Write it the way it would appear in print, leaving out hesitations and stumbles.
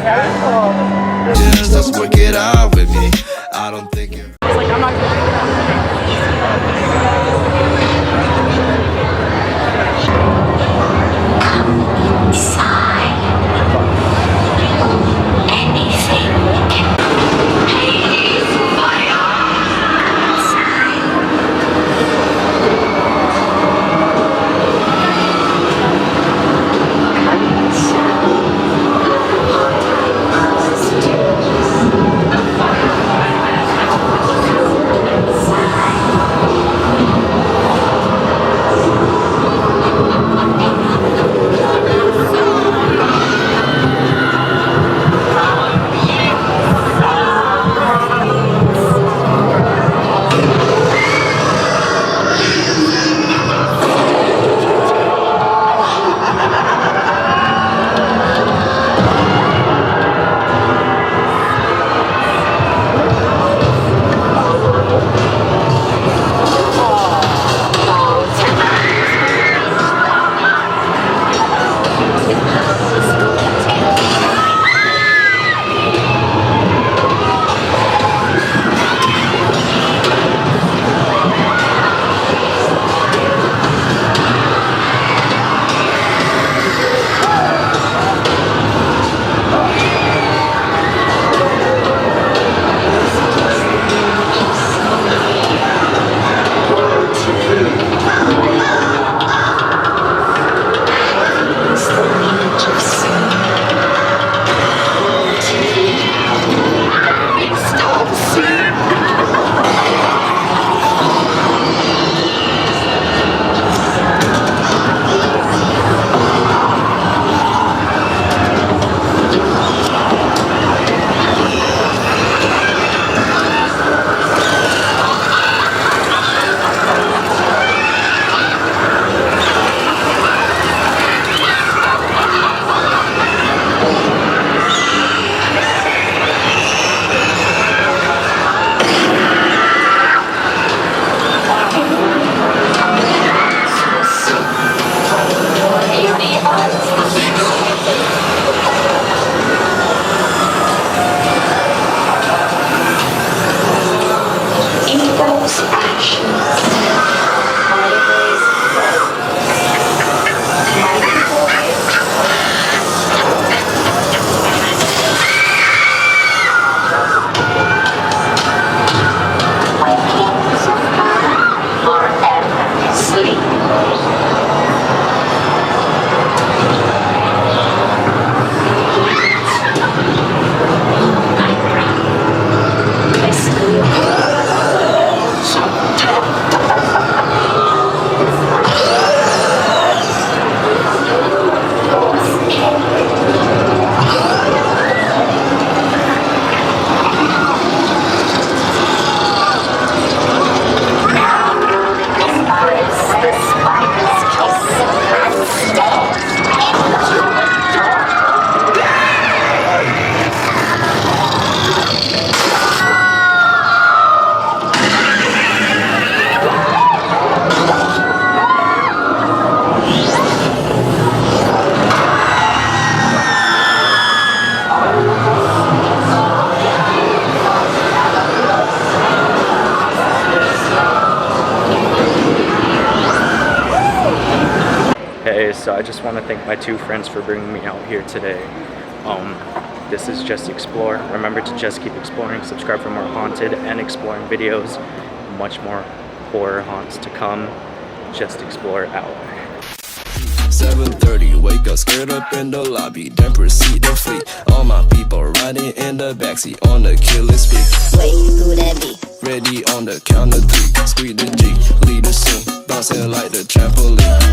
Just let's work it out with me. I don't think you're like, I'm not So I just want to thank my two friends for bringing me out here today. This is Just Explore. Remember to just keep exploring. Subscribe for more haunted and exploring videos. Much more horror haunts to come. Just Explore out. 7:30, wake up, skirt up in the lobby, then proceed to flee. All my people riding in the backseat on the killer spree. Wait, who that be? Ready on the count of three. Squeeze the G, lead the scene, bouncing like the trampoline.